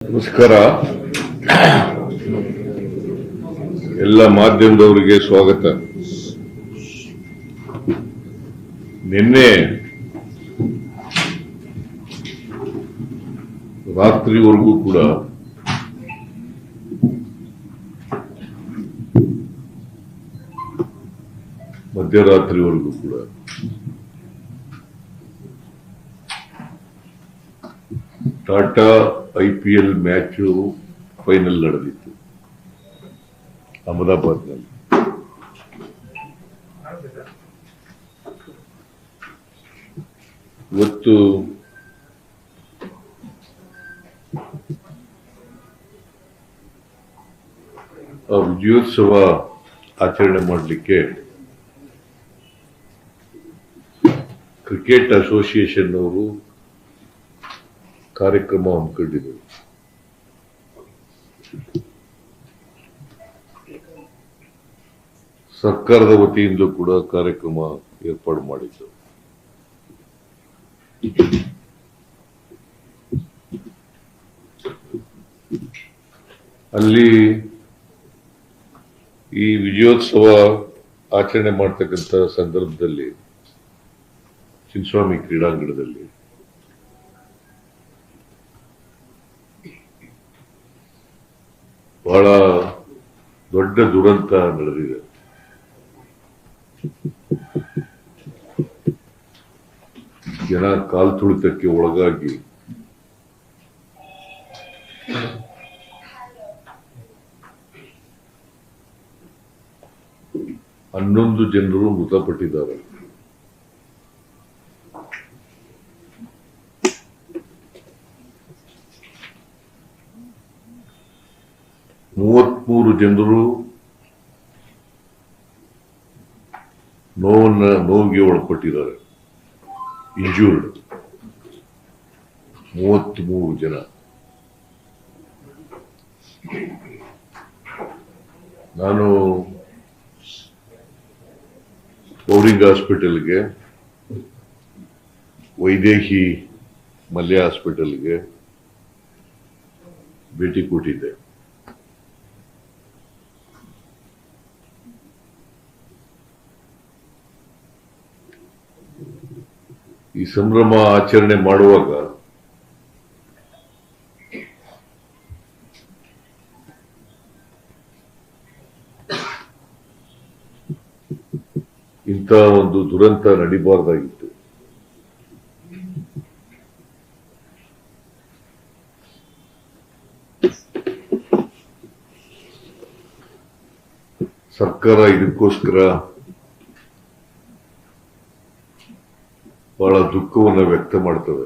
ನಮಸ್ಕಾರ. ಎಲ್ಲ ಮಾಧ್ಯಮದವರಿಗೆ ಸ್ವಾಗತ. ನಿನ್ನೆ ರಾತ್ರಿವರೆಗೂ ಕೂಡ ಮಧ್ಯರಾತ್ರಿವರೆಗೂ ಕೂಡ ಟಾಟಾ IPL ಮ್ಯಾಚ್ ಫೈನಲ್ ನಡೆದಿತ್ತು ಅಹಮದಾಬಾದ್ನಲ್ಲಿ. ಇವತ್ತು ಆ ವಿಜಯೋತ್ಸವ ಆಚರಣೆ ಮಾಡಲಿಕ್ಕೆ ಕ್ರಿಕೆಟ್ ಅಸೋಸಿಯೇಷನ್ ಅವರು ಕಾರ್ಯಕ್ರಮ ಹಮ್ಮಿಕೊಂಡಿದ್ದರು. ಸರ್ಕಾರದ ವತಿಯಿಂದ ಕೂಡ ಕಾರ್ಯಕ್ರಮ ಏರ್ಪಾಡು ಮಾಡಿದ್ದು. ಅಲ್ಲಿ ಈ ವಿಜಯೋತ್ಸವ ಆಚರಣೆ ಮಾಡ್ತಕ್ಕಂಥ ಸಂದರ್ಭದಲ್ಲಿ ಚಿನ್ನಸ್ವಾಮಿ ಕ್ರೀಡಾಂಗಣದಲ್ಲಿ ಬಹಳ ದೊಡ್ಡ ದುರಂತ ನಡೆದಿದೆ. ಜನ ಕಾಲ್ ತುಳಿತಕ್ಕೆ ಒಳಗಾಗಿ ಹನ್ನೊಂದು ಜನರು ಮೃತಪಟ್ಟಿದ್ದಾರೆ. ಮೂವತ್ಮೂರು ಜನರು ನೋವಿಗೆ ಒಳಪಟ್ಟಿದ್ದಾರೆ. ಇಂಜೂರ್ಡ್ 33 ಜನ. ನಾನು ಬೌರಿಂಗ್ ಹಾಸ್ಪಿಟಲ್ಗೆ, ವೈದೇಹಿ ಮಲ್ಯ ಹಾಸ್ಪಿಟಲ್ಗೆ ಭೇಟಿ ಕೊಟ್ಟಿದ್ದೆ. ಈ ಸಂಭ್ರಮ ಆಚರಣೆ ಮಾಡುವಾಗ ಇಂಥ ಒಂದು ದುರಂತ ನಡಿಬಾರ್ದಾಗಿತ್ತು. ಸರ್ಕಾರ ಇದಕ್ಕೋಸ್ಕರ ಬಹಳ ದುಃಖವನ್ನು ವ್ಯಕ್ತ ಮಾಡ್ತದೆ.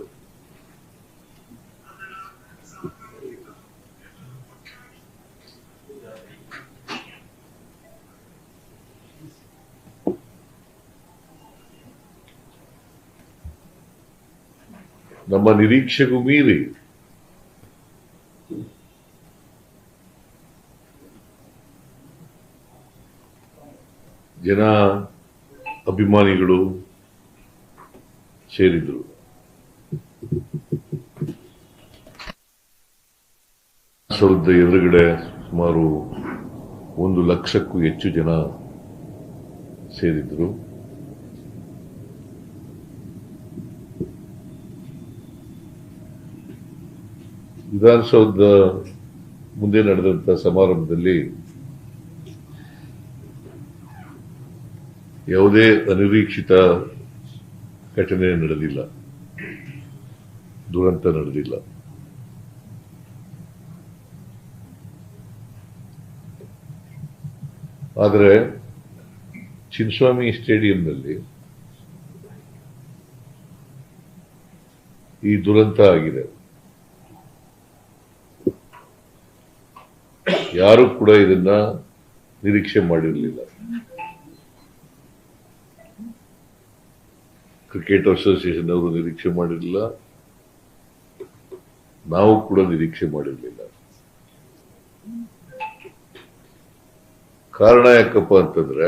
ನಮ್ಮ ನಿರೀಕ್ಷೆಗೂ ಮೀರಿ ಜನ, ಅಭಿಮಾನಿಗಳು ಸೇರಿದ್ರು. ಎದುರುಗಡೆ ಸುಮಾರು 1 ಲಕ್ಷಕ್ಕೂ ಹೆಚ್ಚು ಜನ ಸೇರಿದ್ರು. ವಿಧಾನಸೌಧದ ಮುಂದೆ ನಡೆದಂತ ಸಮಾರಂಭದಲ್ಲಿ ಯಾವುದೇ ಅನಿರೀಕ್ಷಿತ ಘಟನೆ ನಡೆದಿಲ್ಲ, ದುರಂತ ನಡೆದಿಲ್ಲ. ಆದರೆ ಚಿನ್ನಸ್ವಾಮಿ ಸ್ಟೇಡಿಯಂನಲ್ಲಿ ಈ ದುರಂತ ಆಗಿದೆ. ಯಾರು ಕೂಡ ಇದನ್ನ ನಿರೀಕ್ಷೆ ಮಾಡಿರಲಿಲ್ಲ. ಕ್ರಿಕೆಟ್ ಅಸೋಸಿಯೇಷನ್ ಅವರು ನಿರೀಕ್ಷೆ ಮಾಡಿರಲಿಲ್ಲ, ನಾವು ಕೂಡ ನಿರೀಕ್ಷೆ ಮಾಡಿರಲಿಲ್ಲ. ಕಾರಣ ಯಾಕಪ್ಪ ಅಂತಂದ್ರೆ,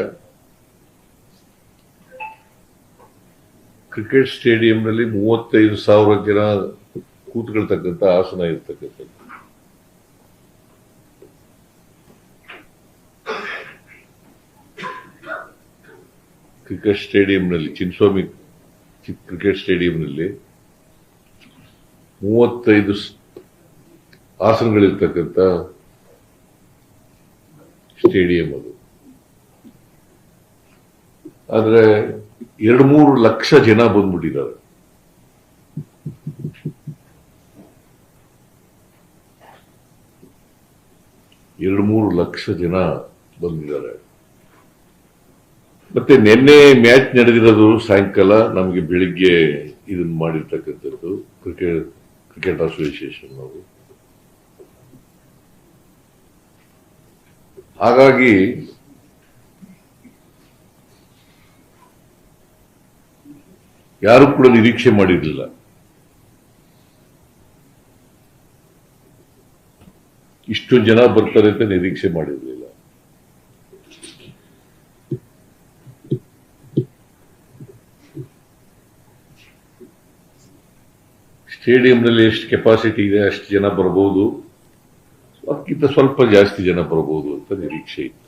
ಕ್ರಿಕೆಟ್ ಸ್ಟೇಡಿಯಂನಲ್ಲಿ 35,000 ಜನ ಕೂತ್ಕೊಳ್ತಕ್ಕಂಥ ಆಸನ ಇರ್ತಕ್ಕಂಥದ್ದು. ಕ್ರಿಕೆಟ್ ಸ್ಟೇಡಿಯಂನಲ್ಲಿ ಚಿನ್ನಸ್ವಾಮಿ ಕ್ರಿಕೆಟ್ ಸ್ಟೇಡಿಯಂನಲ್ಲಿ 35 ಆಸನಗಳಿರ್ತಕ್ಕಂಥ ಸ್ಟೇಡಿಯಂ ಅದು. ಆದ್ರೆ 2-3 ಲಕ್ಷ ಜನ ಬಂದ್ಬಿಟ್ಟಿದ್ದಾರೆ. ಎರಡು ಮೂರು ಲಕ್ಷ ಜನ ಬಂದಿದ್ದಾರೆ. ಮತ್ತೆ ನಿನ್ನೆ ಮ್ಯಾಚ್ ನಡೆದಿರೋದು ಸಾಯಂಕಾಲ, ನಮಗೆ ಬೆಳಿಗ್ಗೆ ಇದನ್ನ ಮಾಡಿರ್ತಕ್ಕಂಥದ್ದು ಕ್ರಿಕೆಟ್ ಅಸೋಸಿಯೇಷನ್ ಅವರು. ಹಾಗಾಗಿ ಯಾರು ಕೂಡ ನಿರೀಕ್ಷೆ ಮಾಡಿರಲಿಲ್ಲ. ಇಷ್ಟು ಜನ ಬರ್ತಾರೆ ಅಂತ ನಿರೀಕ್ಷೆ ಮಾಡಿರಲಿಲ್ಲ. ಸ್ಟೇಡಿಯಂನಲ್ಲಿ ಎಷ್ಟು ಕೆಪಾಸಿಟಿ ಇದೆ ಅಷ್ಟು ಜನ ಬರಬಹುದು, ಅದಕ್ಕಿಂತ ಸ್ವಲ್ಪ ಜಾಸ್ತಿ ಜನ ಬರಬಹುದು ಅಂತ ನಿರೀಕ್ಷೆ ಇತ್ತು.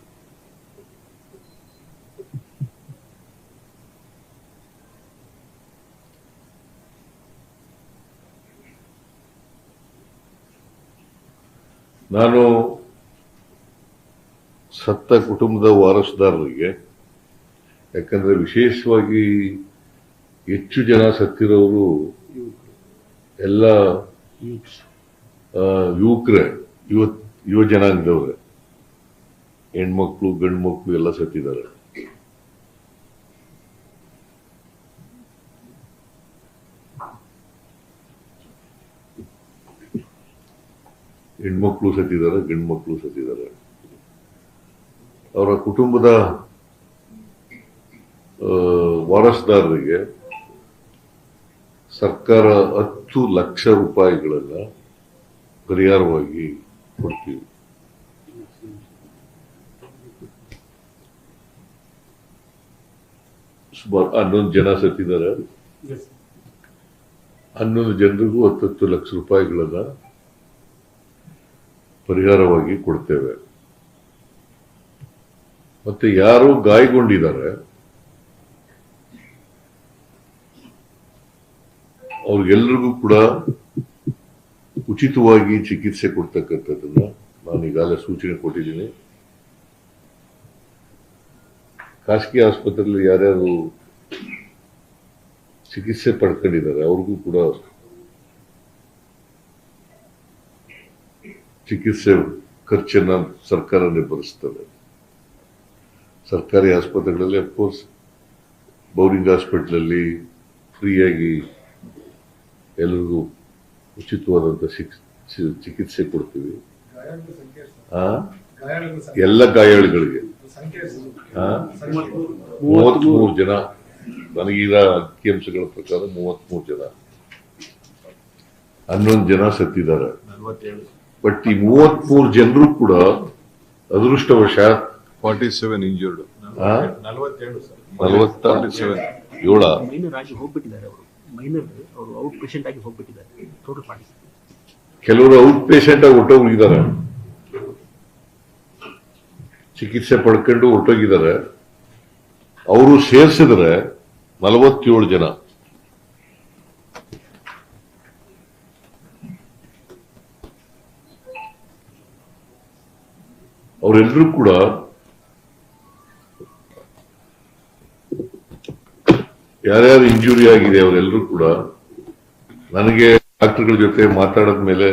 ನಾನು ಸತ್ತ ಕುಟುಂಬದ ವಾರಸುದಾರರಿಗೆ, ಯಾಕಂದ್ರೆ ವಿಶೇಷವಾಗಿ ಹೆಚ್ಚು ಜನ ಸತ್ತಿರೋರು ಎಲ್ಲ ಯುವ ಜನಾಂಗದವ್ರೆ, ಹೆಣ್ಮಕ್ಳು ಗಂಡು ಮಕ್ಕಳು ಎಲ್ಲ ಸತ್ತಿದ್ದಾರೆ. ಹೆಣ್ಮಕ್ಳು ಸತ್ತಿದ್ದಾರೆ, ಗಂಡು ಮಕ್ಕಳು ಸತ್ತಿದ್ದಾರೆ. ಅವರ ಕುಟುಂಬದ ವಾರಸುದಾರರಿಗೆ ಸರ್ಕಾರ 10 ಲಕ್ಷ ರೂಪಾಯಿಗಳನ್ನ ಪರಿಹಾರವಾಗಿ ಕೊಡ್ತೀವಿ. ಸುಮಾರು 11 ಜನ ಸತ್ತಿದ್ದಾರೆ. 11 ಜನರಿಗೂ 10 ಲಕ್ಷ ರೂಪಾಯಿಗಳನ್ನ ಪರಿಹಾರವಾಗಿ ಕೊಡ್ತೇವೆ. ಮತ್ತೆ ಯಾರು ಗಾಯಗೊಂಡಿದ್ದಾರೆ ಅವ್ರಿಗೆಲ್ಲರಿಗೂ ಕೂಡ ಉಚಿತವಾಗಿ ಚಿಕಿತ್ಸೆ ಕೊಡ್ತಕ್ಕಂಥದ್ದನ್ನ ನಾನು ಈಗಾಗಲೇ ಸೂಚನೆ ಕೊಟ್ಟಿದ್ದೀನಿ. ಖಾಸಗಿ ಆಸ್ಪತ್ರೆಯಲ್ಲಿ ಯಾರ್ಯಾರು ಚಿಕಿತ್ಸೆ ಪಡ್ಕೊಂಡಿದ್ದಾರೆ ಅವ್ರಿಗೂ ಕೂಡ ಚಿಕಿತ್ಸೆ ಖರ್ಚನ್ನ ಸರ್ಕಾರನೇ ಭರಿಸ್ತದೆ. ಸರ್ಕಾರಿ ಆಸ್ಪತ್ರೆಗಳಲ್ಲಿ ಅಫ್ಕೋರ್ಸ್ ಬೌರಿಂಗ್ ಹಾಸ್ಪಿಟಲಲ್ಲಿ ಫ್ರೀಯಾಗಿ ಎಲ್ಲರಿಗೂ ಉಚಿತವಾದಂಥ ಚಿಕಿತ್ಸೆ ಕೊಡ್ತೀವಿ. ಎಲ್ಲ ಗಾಯಾಳುಗಳಿಗೆ 33 ಜನ, ನನಗೀಗ ಅಂಕಿಅಂಶಗಳ ಪ್ರಕಾರ 33 ಜನ, 11 ಜನ ಸತ್ತಿದ್ದಾರೆ. ಬಟ್ ಈ 33 ಜನರು ಕೂಡ ಅದೃಷ್ಟವಶಾತ್ 47 ಇಂಜರ್ಡ್, 47 ಮೈನರ್ ಆಗಿ ಹೋಗ್ಬಿಟ್ಟಿದ್ದಾರೆ. ಅವರು ಮೈನರ್ ಅವರು ಔಟ್ ಪೇಷಂಟ್ ಆಗಿ ಹೋಗ್ಬಿಟ್ಟಿದ್ದಾರೆ. ಟೋಟಲ್ 40. ಕೆಲವರು ಔಟ್ ಪೇಷಂಟ್ ಆಗಿ ಹೊರಟೋಗಿದ್ದಾರೆ, ಚಿಕಿತ್ಸೆ ಪಡ್ಕೊಂಡು ಹೊರಟೋಗಿದ್ದಾರೆ. ಅವರು ಸೇರಿಸಿದ್ರೆ 47 ಜನ. ಅವರೆಲ್ಲರೂ ಕೂಡ ಯಾರ್ಯಾರು ಇಂಜುರಿ ಆಗಿದೆ ಅವರೆಲ್ಲರೂ ಕೂಡ ನನಗೆ ಡಾಕ್ಟರ್ಗಳ ಜೊತೆ ಮಾತಾಡಿದ ಮೇಲೆ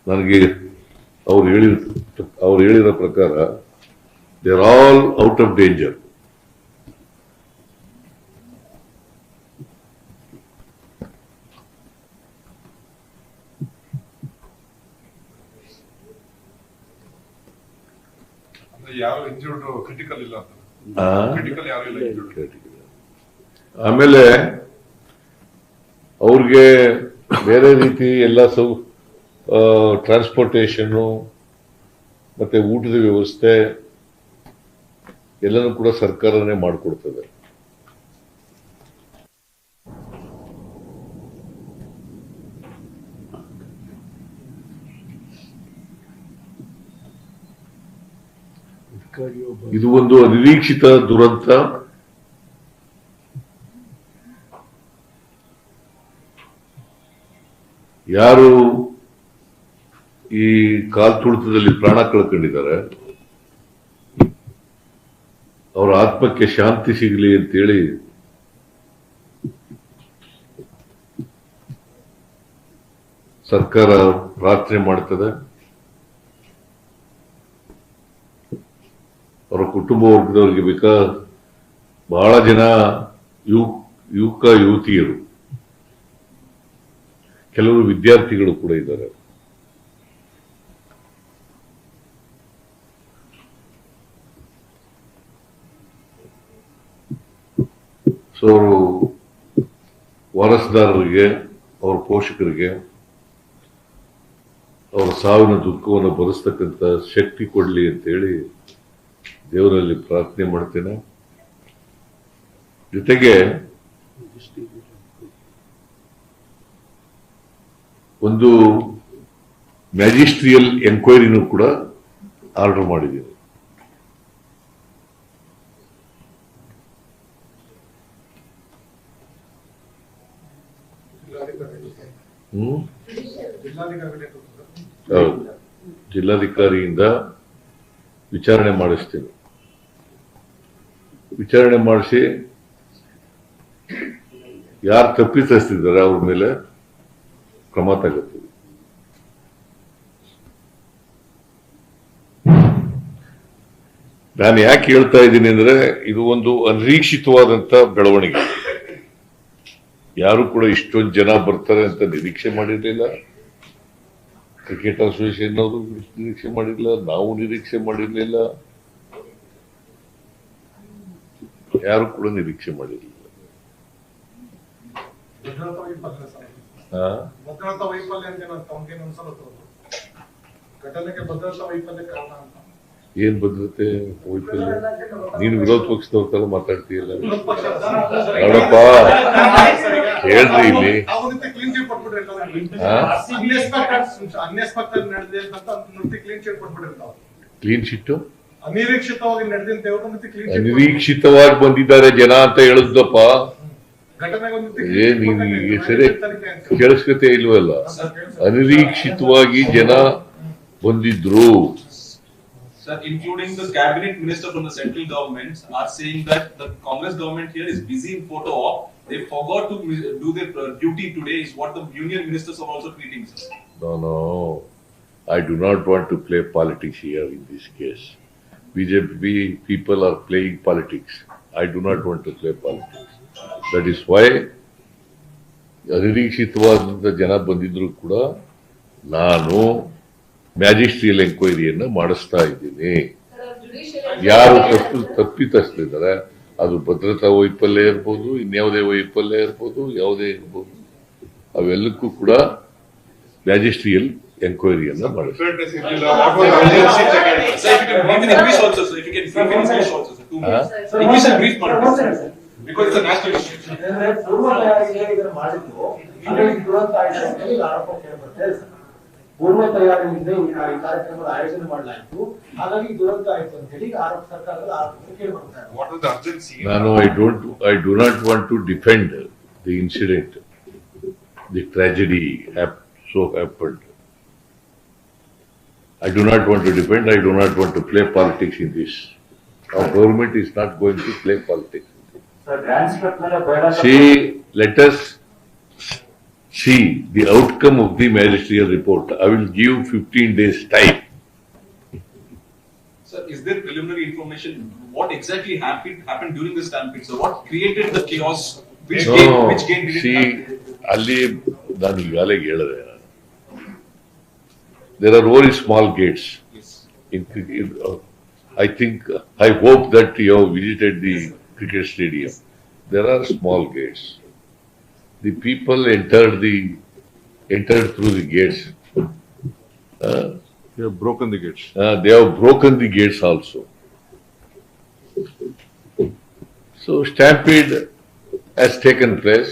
ನನಗೆ ಅವ್ರು ಹೇಳಿರೋ ಪ್ರಕಾರ they are all out of danger. ಯಾರು ಇಂಜರ್ಡ್ ಕ್ರಿಟಿಕಲ್ ಇಲ್ಲ ಅಂತ, ಕ್ರಿಟಿಕಲ್ ಯಾರು ಇಲ್ಲ ಇಂಜರ್ಡ್. ಆಮೇಲೆ ಅವ್ರಿಗೆ ಬೇರೆ ರೀತಿ ಎಲ್ಲ ಟ್ರಾನ್ಸ್ಪೋರ್ಟೇಷನ್ ಮತ್ತೆ ಊಟದ ವ್ಯವಸ್ಥೆ ಎಲ್ಲನೂ ಕೂಡ ಸರ್ಕಾರನೇ ಮಾಡಿಕೊಡ್ತದೆ. ಇದು ಒಂದು ಅನಿರೀಕ್ಷಿತ ದುರಂತ. ಯಾರು ಈ ಕಾಲ್ ತುಳಿತದಲ್ಲಿ ಪ್ರಾಣ ಕಳ್ಕೊಂಡಿದ್ದಾರೆ ಅವರ ಆತ್ಮಕ್ಕೆ ಶಾಂತಿ ಸಿಗಲಿ ಅಂತೇಳಿ ಸರ್ಕಾರ ಪ್ರಾರ್ಥನೆ ಮಾಡ್ತದೆ. ಅವರ ಕುಟುಂಬ ವರ್ಗದವರಿಗೆ ಬಹಳ ಜನ ಯುವಕ ಯುವತಿಯರು, ಕೆಲವರು ವಿದ್ಯಾರ್ಥಿಗಳು ಕೂಡ ಇದ್ದಾರೆ. ಸೊ ಅವರು ವಾರಸುದಾರರಿಗೆ, ಅವರ ಪೋಷಕರಿಗೆ ಅವರ ಸಾವಿನ ದುಃಖವನ್ನು ಭರಿಸ್ತಕ್ಕಂಥ ಶಕ್ತಿ ಕೊಡಲಿ ಅಂತೇಳಿ ದೇವರಲ್ಲಿ ಪ್ರಾರ್ಥನೆ ಮಾಡ್ತೇನೆ. ಜೊತೆಗೆ ಒಂದು ಮ್ಯಾಜಿಸ್ಟ್ರಿಯಲ್ ಎನ್ಕ್ವೈರಿನೂ ಕೂಡ ಆರ್ಡರ್ ಮಾಡಿದ್ದೀನಿ. ಹೌದು, ಜಿಲ್ಲಾಧಿಕಾರಿಯಿಂದ ವಿಚಾರಣೆ ಮಾಡಿಸ್ತೀನಿ. ವಿಚಾರಣೆ ಮಾಡಿಸಿ ಯಾರು ತಪ್ಪಿತಸ್ಥಿದ್ದಾರೆ ಅವ್ರ ಮೇಲೆ ಕ್ರಮ ತಗೋತೀವಿ. ನಾನು ಯಾಕೆ ಹೇಳ್ತಾ ಇದ್ದೀನಿ ಅಂದ್ರೆ ಇದು ಒಂದು ಅನಿರೀಕ್ಷಿತವಾದಂತ ಬೆಳವಣಿಗೆ. ಯಾರು ಕೂಡ ಇಷ್ಟೊಂದು ಜನ ಬರ್ತಾರೆ ಅಂತ ನಿರೀಕ್ಷೆ ಮಾಡಿರ್ಲಿಲ್ಲ. ಕ್ರಿಕೆಟ್ ಅಸೋಸಿಯೇಷನ್ ಅವರು ನಿರೀಕ್ಷೆ ಮಾಡಿರ್ಲಿಲ್ಲ, ನಾವು ನಿರೀಕ್ಷೆ ಮಾಡಿರ್ಲಿಲ್ಲ, ಯಾರು ಕೂಡ ನಿರೀಕ್ಷೆ ಮಾಡಿರಲಿಲ್ಲ. ಭದ್ರತಾ ವೈಫಲ್ಯ ಅಂತ ತಮಗೇನು ಅನ್ಸಲ್ಲ? ಘಟನೆಗೆ ಭದ್ರತಾ ವೈಫಲ್ಯ ಕಾರಣ ಅಂತ. ಏನ್ ಭದ್ರತೆ ವೈಫಲ್ಯ? ನೀನು ವಿರೋಧ ಪಕ್ಷದವ್ರ ತರ ಮಾತಾಡ್ತೀಯಲ್ಲ. ನೋಡಪ್ಪ, ಹೇಳ್ರಿ ಇಲ್ಲಿ ಕ್ಲೀನ್ ಚಿಟ್ಟು ಅನಿರೀಕ್ಷಿತವಾಗಿ ಬಂದಿದ್ದಾರೆ ಜನ ಅಂತ ಹೇಳಿದ್ದಪ್ಪ. ಸರಿ ಕೇಳಿಸ್ಕತೆ ಇಲ್ವಲ್ಲ? ಅನಿರೀಕ್ಷಿತವಾಗಿ ಜನ ಬಂದಿದ್ರು. Sir, including the cabinet minister from the central government are saying that the Congress government here is busy in photo op. They forgot to do their duty today is what the union ministers are also tweeting, sir. No. I do not want to play politics here in this case. BJP people are playing politics. I do not want to play politics. That is why ಅನಿರೀಕ್ಷಿತವಾದಂತ ಜನ ಬಂದಿದ್ರು ಕೂಡ ನಾನು magisterial ಎಂಕ್ವೈರಿಯನ್ನ ಮಾಡಿಸ್ತಾ ಇದ್ದೀನಿ. ಯಾರು ತಪ್ಪಿತಸ್ಥಿದ್ದಾರೆ, ಅದು ಭದ್ರತಾ ವೈಫಲ್ಯ ಇರ್ಬೋದು, ಇನ್ಯಾವುದೇ ವೈಫಲ್ಯ ಇರ್ಬೋದು, ಯಾವುದೇ ಇರ್ಬೋದು, ಅವೆಲ್ಲಕ್ಕೂ ಕೂಡ ಮ್ಯಾಜಿಸ್ಟ್ರಿಯಲ್ ಎಂಕ್ವೈರಿಯನ್ನ ಮಾಡಿಸ್ತಾರೆ. ಪೂರ್ವ ತಯಾರಿಯಿಂದ ಈ ಕಾರ್ಯಕ್ರಮದ ಆಯೋಜನೆ ಮಾಡಲಾಯಿತು, ಹಾಗಾಗಿ ದುರಂತ ಆಯಿತು ಅಂತ ಹೇಳಿ ಆರೋಪ ಸರ್ಕಾರದ ಆರೋಪ ಕೇಳಿಬರ್ತಾರೆ. ನಾನು I do not want to defend the incident, the tragedy so happened. I do not want to defend. I do not want to play politics in this. Our government is not going to play politics. See, let us see the outcome of the magisterial report. I will give 15 days time. Sir, is there preliminary information? What exactly happened during the stampede? So, what created the chaos? Which game did it happen? ಅಲ್ಲಿ ನಾನು ಈಗಾಗಲೇ ಹೇಳಿದೆ, there are very small gates. Yes. I hope that you have visited the cricket stadium. There are small gates. The people entered through the gates. They have broken the gates. They have broken the gates also. So stampede has taken place.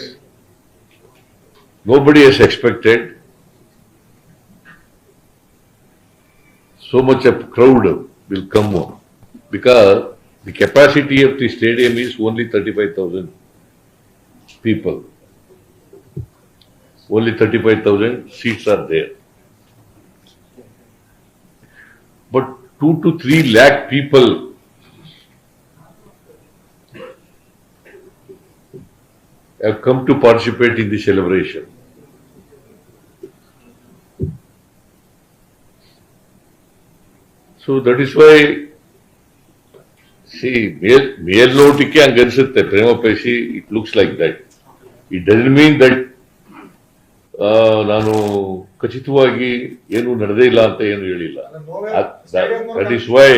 Nobody has expected so much of crowd will come because the capacity of the stadium is only 35,000 people. only 35,000 seats are there. But 2 to 3 lakh people have come to participate in the celebration. So that is why, see, ಮೇಲ್ನೋಟಕ್ಕೆ ಹಂಗನ್ಸುತ್ತೆ, prima facie, it looks like that. It doesn't mean that ನಾನು ಖಚಿತವಾಗಿ ಏನು ನಡೆದೇ ಇಲ್ಲ ಅಂತ ಏನು ಹೇಳಿಲ್ಲ. That is why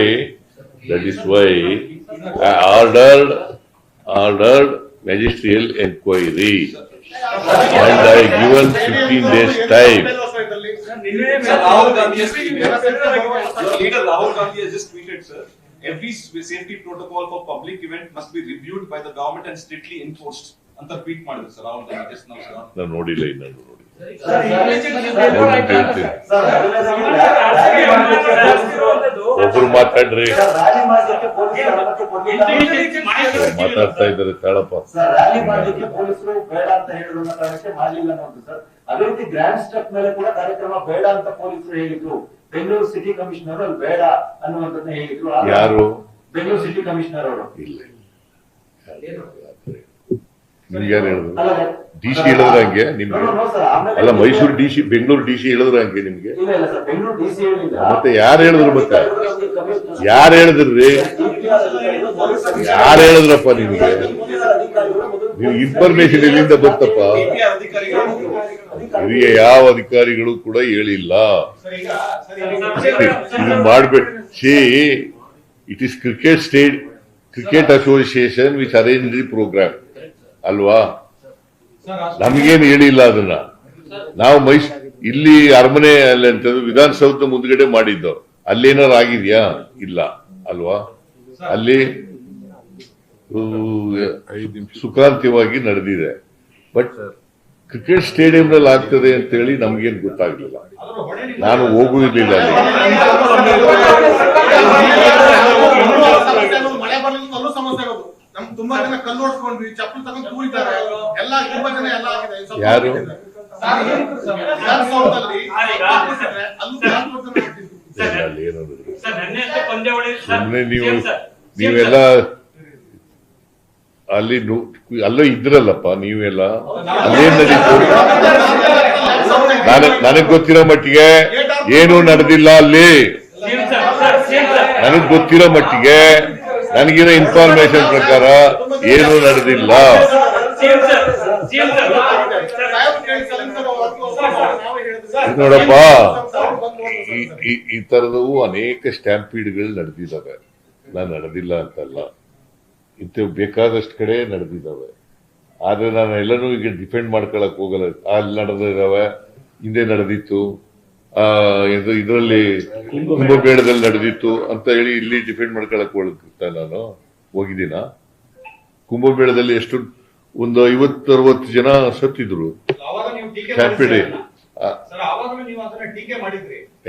I ordered magisterial inquiry and I given 15 days time. Sir, Rahul Gandhi has tweeted. Your leader Rahul Gandhi has just tweeted, sir. Every safety protocol for public event must be reviewed by the government and strictly enforced. ಅಂತ tweet ಮಾಡಿದ್ರು sir Rahul Gandhi just now, sir. ನಾನು ನೋಡಿಲ್ಲ, ಇನ್ನೂ ನೋಡಿಲ್ಲ. ಒಬ್ರು ಮಾತಾಡ್ರಿ, ಮಾತಾಡ್ತಾ ಇದ್ದಾರೆ ತಾಳಪ್ಪ. ರ್ಯಾಲಿ ಮಾಡಲಿಕ್ಕೆ ಪೊಲೀಸರು ಬೇಡ ಅಂತ ಹೇಳಿದ್ರು ಅನ್ನೋ ಕಾರಣಕ್ಕೆ ಮಾಡಲಿಲ್ಲ ಅನ್ನೋದು ಸರ್. ಅದೇ ರೀತಿ ಗ್ರ್ಯಾಂಡ್ ಸ್ಟೆಪ್ ಮೇಲೆ ಕೂಡ ಕಾರ್ಯಕ್ರಮ ಬೇಡ ಅಂತ ಪೊಲೀಸರು ಹೇಳಿದ್ರು. ಬೆಂಗಳೂರು ಸಿಟಿ ಕಮಿಷನರ್ ಅಲ್ಲಿ ಬೇಡ ಅನ್ನುವಂಥದ್ದನ್ನ ಹೇಳಿದ್ರು. ಯಾರು? ಬೆಂಗಳೂರು ಸಿಟಿ ಕಮಿಷನರ್ ಅವರು. ಇಲ್ಲ, ನಿಮ್ಗೆ ಯಾರು ಹೇಳಿದ್ರು? ಡಿ ಸಿ ಹೇಳಿದ್ರ ಹಂಗೆ ನಿಮ್ಗೆ? ಅಲ್ಲ, Mysuru D C, Bengaluru D C ಹೇಳಿದ್ರ ಹಂಗೆ ನಿಮ್ಗೆ? ಮತ್ತೆ ಯಾರು ಹೇಳಿದ್ರು? ಮತ್ತೆ ಯಾರು ಹೇಳಿದ್ರಿ? ಯಾರು ಹೇಳಿದ್ರಪ್ಪ ನಿಮ್ಗೆ? ನೀವು ಇನ್ಫಾರ್ಮೇಶನ್ ಎಲ್ಲಿಂದ ಬಂತಪ್ಪ? ಹಿರಿಯ ಯಾವ ಅಧಿಕಾರಿಗಳು ಕೂಡ ಹೇಳಿಲ್ಲ. ಇದು ಮಾಡ್ಬೇಕು. See, it is cricket association which arrange the programme ಅಲ್ವಾ? ನಮಗೇನು ಹೇಳಿಲ್ಲ ಅದನ್ನ. ನಾವು ಇಲ್ಲಿ ಅರಮನೆ ಅಲ್ಲಿ ಅಂತ ವಿಧಾನಸೌಧ ಮುಂದ್ಗಡೆ ಮಾಡಿದ್ದು, ಅಲ್ಲೇನಾರು ಆಗಿದ್ಯಾ? ಇಲ್ಲ ಅಲ್ವಾ? ಅಲ್ಲಿ ಸುಖಾಂತ್ಯವಾಗಿ ನಡೆದಿದೆ. ಬಟ್ ಕ್ರಿಕೆಟ್ ಸ್ಟೇಡಿಯಂನಲ್ಲಿ ಆಗ್ತದೆ ಅಂತ ಹೇಳಿ ನಮ್ಗೇನು ಗೊತ್ತಾಗ್ಲಿಲ್ಲ. ನಾನು ಹೋಗುವುದಿಲ್ಲ ಅಲ್ಲಿ. ಮಳೆ ಬರ್ಲಿಲ್ಲ, ಅಲ್ಲೂ ಸಮಸ್ಯೆ ಆಗೋದು. ನಮ್ಗೆ ತುಂಬಾ ಜನ ಕಲ್ಲು ಹೊಡ್ಸ್ಕೊಂಡ್ವಿ, ಚಪ್ಪಲ್ ತಗೊಂಡು ಕೂರಿದ್ದಾರೆ, ಎಲ್ಲ ತುಂಬಾ ಜನ ಎಲ್ಲ ಆಗಿದೆ. ಯಾರು? ಸುಮ್ಮನೆ ನೀವೆಲ್ಲ ಅಲ್ಲಿ ಅಲ್ಲೂ ಇದ್ರಲ್ಲಪ್ಪ ನೀವೆಲ್ಲ. ಅಲ್ಲೇನ್ ನಡೀತು? ನನಗ್ ಗೊತ್ತಿರೋ ಮಟ್ಟಿಗೆ ಏನು ನಡೆದಿಲ್ಲ ಅಲ್ಲಿ. ನನಗ್ ಗೊತ್ತಿರೋ ಮಟ್ಟಿಗೆ, ನನಗಿರೋ ಇನ್ಫಾರ್ಮೇಶನ್ ಪ್ರಕಾರ ಏನು ನಡೆದಿಲ್ಲ. ನೋಡಪ್ಪ, ಈ ತರದವು ಅನೇಕ ಸ್ಟ್ಯಾಂಪೀಡ್ಗಳು ನಡೆದಿದ್ದಾವೆ. ನಾನು ನಡೆದಿಲ್ಲ ಅಂತಲ್ಲ, ಇಂಥವು ಬೇಕಾದಷ್ಟು ಕಡೆ ನಡೆದಿದ್ದಾವೆ. ಆದ್ರೆ ನಾನು ಎಲ್ಲನೂ ಈಗ ಡಿಫೆಂಡ್ ಮಾಡ್ಕೊಳಕ್ ಹೋಗಲ್ಲ. ಅಲ್ಲಿ ನಡೆದಿದ್ದಾವೆ, ಹಿಂದೆ ನಡೆದಿತ್ತು, ಇದರಲ್ಲಿ ಕುಂಭಮೇಳದಲ್ಲಿ ನಡೆದಿತ್ತು ಅಂತ ಹೇಳಿ ಇಲ್ಲಿ ಡಿಫೆಂಡ್ ಮಾಡ್ಕೊಳಕ್ ನಾನು ಹೋಗಿದ್ದೀನ? ಕುಂಭಮೇಳದಲ್ಲಿ ಎಷ್ಟು ಒಂದು 50-60 ಜನ ಸತ್ತಿದ್ರು. ಸ್ಟ್ಯಾಂಪೀಡ್.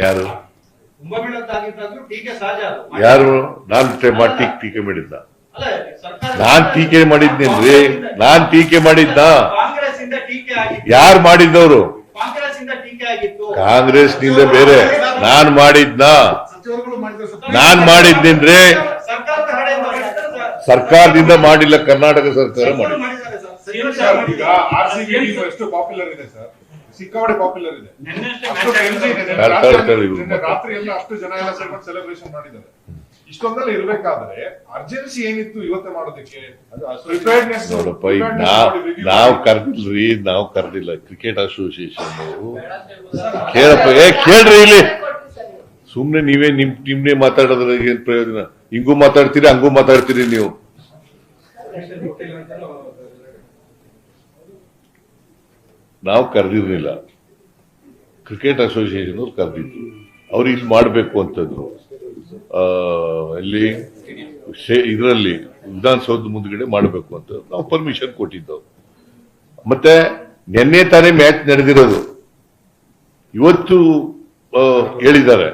ಯಾರು? ಯಾರು? ನಾನು ಟೀಕೆ ಮಾಡಿದ್ದ? ನಾನ್ ಟೀಕೆ ಮಾಡಿದ್ನೇನ್ರಿ? ನಾನ್ ಟೀಕೆ ಮಾಡಿದ್ದ? ಯಾರು ಮಾಡಿದ್ದವರು? ಕಾಂಗ್ರೆಸ್ ನಿಂದ ಬೇರೆ. ನಾನ್ ಮಾಡಿದ್ನ? ನಾನ್ ಮಾಡಿದ್ದೇನ್ರಿ? ಸರ್ಕಾರದಿಂದ ಮಾಡಿಲ್ಲ, ಕರ್ನಾಟಕ ಸರ್ಕಾರ ಮಾಡಿ. ಎಷ್ಟು ಪಾಪ್ಯುಲರ್ ಇದೆ ಸರ್, ಸಿಕ್ಕಾಪಟ್ಟೆ ಪಾಪ್ಯುಲರ್ ಇದೆ. ರಾತ್ರಿ ಎಲ್ಲ ಅಷ್ಟು ಜನ ಎಲ್ಲ ಸೇರ್ಕೊಂಡು ಸೆಲೆಬ್ರೇಷನ್ ಮಾಡಿದ್ದಾರೆ. ಇಷ್ಟೊಂದೆಲ್ಲ ಇರ್ಬೇಕಾದ್ರೆ ಅರ್ಜೆನ್ಸಿ ಏನಿತ್ತು ಇವತ್ತೇ ಮಾಡೋದಕ್ಕೆ? ನೋಡಪ್ಪ, ಈಗ ನಾವು ಕರ್ದಿಲ್ರಿ, ನಾವು ಕರ್ದಿಲ್ಲ. ಕ್ರಿಕೆಟ್ ಅಸೋಸಿಯೇಷನ್ ಕೇಳಪ್ಪ, ಕೇಳ್ರಿ ಇಲ್ಲಿ. ಸುಮ್ನೆ ನೀವೇ ನಿಮ್ನೆ ಮಾತಾಡೋದ್ರ ಏನ್ ಪ್ರಯೋಜನ? ಹಿಂಗೂ ಮಾತಾಡ್ತೀರಿ, ಹಂಗೂ ಮಾತಾಡ್ತೀರಿ ನೀವು. ನಾವು ಕರೆದಿರ್ಲಿಲ್ಲ, ಕ್ರಿಕೆಟ್ ಅಸೋಸಿಯೇಷನ್ ಅವ್ರು ಕರೆದಿದ್ರು. ಅವ್ರು ಇಲ್ಲಿ ಮಾಡಬೇಕು ಅಂತಂದ್ರು. ಇಲ್ಲಿ ಇದರಲ್ಲಿ ವಿಧಾನಸೌಧ ಮುಂದ್ಗಡೆ ಮಾಡಬೇಕು ಅಂತ ನಾವು ಪರ್ಮಿಷನ್ ಕೊಟ್ಟಿದ್ದೆವು. ಮತ್ತೆ ನಿನ್ನೆ ತಾನೇ ಮ್ಯಾಚ್ ನಡೆದಿರೋದು, ಇವತ್ತು ಹೇಳಿದ್ದಾರೆ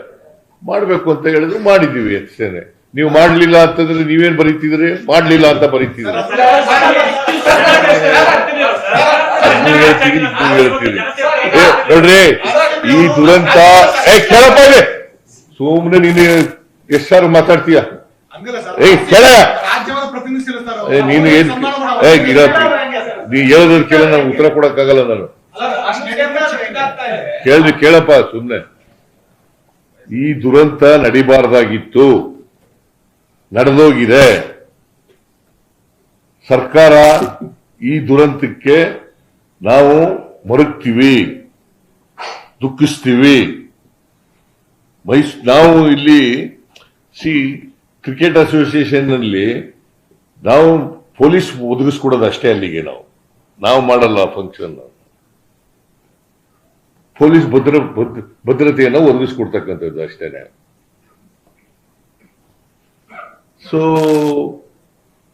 ಮಾಡಬೇಕು ಅಂತ ಹೇಳಿದ್ರು, ಮಾಡಿದೀವಿ ಅಷ್ಟೇನೆ. ನೀವು ಮಾಡ್ಲಿಲ್ಲ ಅಂತಂದ್ರೆ ನೀವೇನ್ ಬರೀತಿದ್ರಿ? ಮಾಡ್ಲಿಲ್ಲ ಅಂತ ಬರೀತಿದ್ರಿ. ಅದನ್ನೂ ಹೇಳ್ತೀರಿ ಇದನ್ನೂ ಹೇಳ್ತೀರಿ. ನೋಡ್ರಿ ಈ ದುರಂತ ಕೇಳಪ್ಪ ಇದೆ ಸುಮ್ನೆ ನೀನು ಎಷ್ಟು ಸಾರು ಮಾತಾಡ್ತೀಯ. ಹಂಗಲ್ಲ ಸರ್, ಕೇಳ ರಾಜ್ಯವನ್ನು ಪ್ರತಿನಿಧಿಸಿಲ್ಲ ಸರ್ ಅವರು. ನೀನು ಏನ್ ನೀ ಹೇಳೋದ್ರ ಕೇಳ ನಾನು ಉತ್ತರ ಕೊಡಕ್ಕಾಗಲ್ಲ ನಾನು. ಕೇಳಪ್ಪ ಸುಮ್ನೆ. ಈ ದುರಂತ ನಡಿಬಾರ್ದಾಗಿತ್ತು, ನಡೆದೋಗಿದೆ. ಸರ್ಕಾರ ಈ ದುರಂತಕ್ಕೆ ನಾವು ಮರುಗ್ತೀವಿ, ದುಃಖಿಸ್ತೀವಿ. ನಾವು ಇಲ್ಲಿ ಕ್ರಿಕೆಟ್ ಅಸೋಸಿಯೇಷನ್ ನಲ್ಲಿ ನಾವು ಪೊಲೀಸ್ ಒದಗಿಸ್ಕೊಡೋದು ಅಷ್ಟೇ. ಅಲ್ಲಿಗೆ ನಾವು ಮಾಡಲ್ಲ ಫಂಕ್ಷನ್. ಪೊಲೀಸ್ ಭದ್ರತೆಯನ್ನು ಒದಗಿಸ್ಕೊಡ್ತಕ್ಕಂಥದ್ದು ಅಷ್ಟೇನೆ. ಸೊ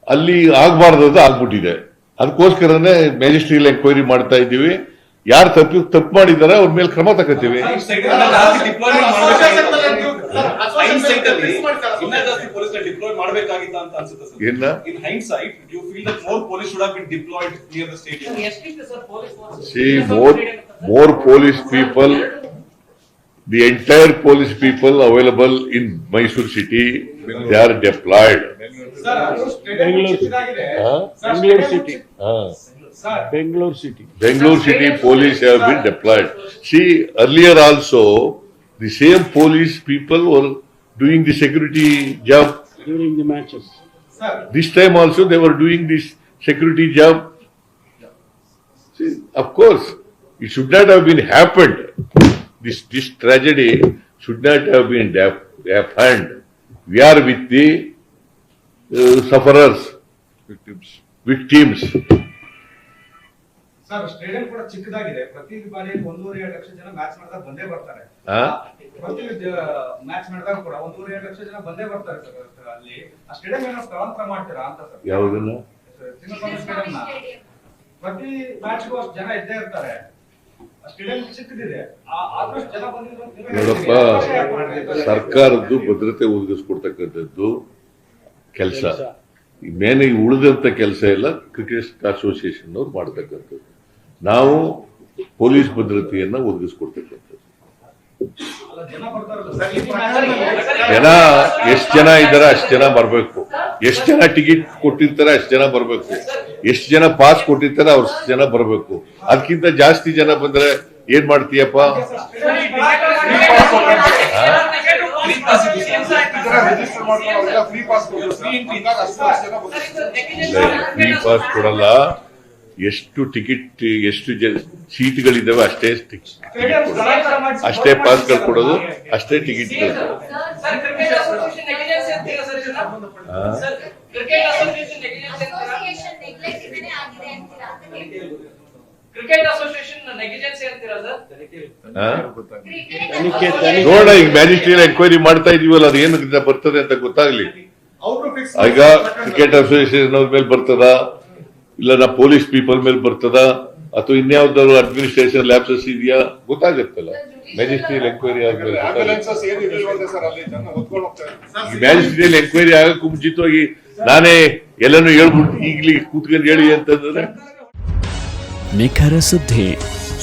ಅಲ್ಲಿ ಆಗ್ಬಾರ್ದು ಆಗ್ಬಿಟ್ಟಿದೆ. ಅದಕ್ಕೋಸ್ಕರನೇ ಮ್ಯಾಜಿಸ್ಟ್ರಿಯಲ್ ಎಂಕ್ವೈರಿ ಮಾಡ್ತಾ ಇದ್ದೀವಿ. ಯಾರು ತಪ್ಪು ಮಾಡಿದಾರೆ ಅವ್ರ ಮೇಲೆ ಕ್ರಮ ತಗೋತೀವಿ. More police people, the entire police people available in Mysore city, they are deployed. Bangalore city police have been deployed. See, earlier also, the same police people were doing the security job. During the matches. This time also they were doing this security job. See, of course, it should not have been happened. This tragedy should not have been happened. We are with the sufferers, victims. Sir, stadium ಕೂಡ ಚಿಕ್ಕದಾಗಿದೆ. ಪ್ರತಿ ಬಾರಿ 1.5 ಲಕ್ಷ ಜನ match ಮಾಡಿದಾಗ ಬಂದೇ ಬರ್ತಾರೆ. ಪ್ರತಿ match ಮಾಡಿದಾಗ ಕೂಡ 1.5 ಲಕ್ಷ ಜನ ಬಂದೇ ಬರ್ತಾರೆ ಸರ್. ಅಲ್ಲಿ ಆ ಸ್ಟೇಡಿಯಂ ಏನೋ ಸ್ಥಳಾಂತರ ಮಾಡ್ತೀರಾ ಅಂತ ಸರ್? ಯಾವುದನ್ನ? ಚಿನ್ನಸ್ವಾಮಿ ಸ್ಟೇಡಿಯಂ ಪ್ರತಿ ಮ್ಯಾಚ್ಗೂ ಅಷ್ಟು ಜನ ಇದ್ದೇ ಇರ್ತಾರೆ. ಸ್ಟೇಡಿಯಂ ಚಿಕ್ಕದಿದೆ, ಆದಷ್ಟು ಜನ ಬಂದಿದ್ರು. ನೋಡಪ್ಪ, ಸರ್ಕಾರದ್ದು ಭದ್ರತೆ ಒದಗಿಸ್ಕೊಡ್ತಕ್ಕಂಥದ್ದು ಕೆಲಸ. ಮೇನೆ ಉಳಿದಂತ ಕೆಲಸ ಎಲ್ಲ ಕ್ರಿಕೆಟ್ ಅಸೋಸಿಯೇಷನ್ ಅವ್ರು ಮಾಡ್ತಕ್ಕಂಥದ್ದು. ನಾವು ಪೊಲೀಸ್ ಭದ್ರತೆಯನ್ನ ಒದಗಿಸ್ಕೊಡ್ತಕ್ಕಂಥದ್ದು. ಜನ ಎಷ್ಟು ಜನ ಇದ್ದಾರೆ ಅಷ್ಟು ಜನ ಬರ್ಬೇಕು. ಎಷ್ಟು ಜನ ಟಿಕೆಟ್ ಕೊಟ್ಟಿರ್ತಾರೆ ಅಷ್ಟು ಜನ ಬರ್ಬೇಕು. ಎಷ್ಟು ಜನ ಪಾಸ್ ಕೊಟ್ಟಿರ್ತಾರೆ ಅಷ್ಟು ಜನ ಬರ್ಬೇಕು. ಅದಕ್ಕಿಂತ ಜಾಸ್ತಿ ಜನ ಬಂದ್ರೆ ಏನ್ ಮಾಡ್ತೀಯಪ್ಪ? ಫ್ರೀ ಪಾಸ್ ಕೊಡಲ್ಲ. ಎಷ್ಟು ಟಿಕೆಟ್, ಎಷ್ಟು ಸೀಟ್ಗಳಿದ್ದಾವೆ ಅಷ್ಟೇ ಪಾಸ್ಗಳು ಕೊಡೋದು, ಅಷ್ಟೇ ಟಿಕೆಟ್ಗಳು. ನೋಡ, ಈಗ ಮ್ಯಾಜಿಸ್ಟ್ರೇಟ್ ಎಂಕ್ವೈರಿ ಮಾಡ್ತಾ ಇದೀವಲ್ಲ, ಅದು ಏನು ಬರ್ತದೆ ಅಂತ ಗೊತ್ತಾಗ್ಲಿ. ಈಗ ಕ್ರಿಕೆಟ್ ಅಸೋಸಿಯೇಷನ್ ಅವ್ರ ಮೇಲೆ ಬರ್ತದ, ಇಲ್ಲ ನಾ ಪೊಲೀಸ್ ಪೀಪಲ್ ಮೇಲೆ ಬರ್ತದ, ಅಥವಾ ಇನ್ಯಾವ್ದಾದ್ರು ಅಡ್ಮಿನಿಸ್ಟ್ರೇಷನ್ ಲ್ಯಾಪ್ಸಸ್ ಇದೆಯಾ ಗೊತ್ತಾಗತ್ತಲ್ಲ. ಮ್ಯಾಜಿಸ್ಟ್ರೇಟ್ ಎಂಕ್ವೈರಿ ಆಗಿ ಮ್ಯಾಜಿಸ್ಟ್ರೇಟ್ ಎಂಕ್ವೈರಿ ಆಗಕ್ಕೂ ಮುಂಚಿತವಾಗಿ ನಾನೇ ಎಲ್ಲನೂ ಹೇಳ್ಬಿಟ್ಟು ಈಗಲೇ ಕೂತ್ಕೊಂಡು ಹೇಳಿ ಅಂತಂದ್ರೆ ನಿಖರ ಸುದ್ದಿ,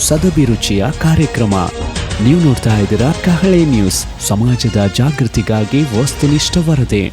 ಸದಭಿರುಚಿಯ ಕಾರ್ಯಕ್ರಮ. ನೀವು ನೋಡ್ತಾ ಇದ್ದೀರಾ ಕಹಳೆ ನ್ಯೂಸ್, ಸಮಾಜದ ಜಾಗೃತಿಗಾಗಿ ವಸ್ತುನಿಷ್ಠ ವರದಿ.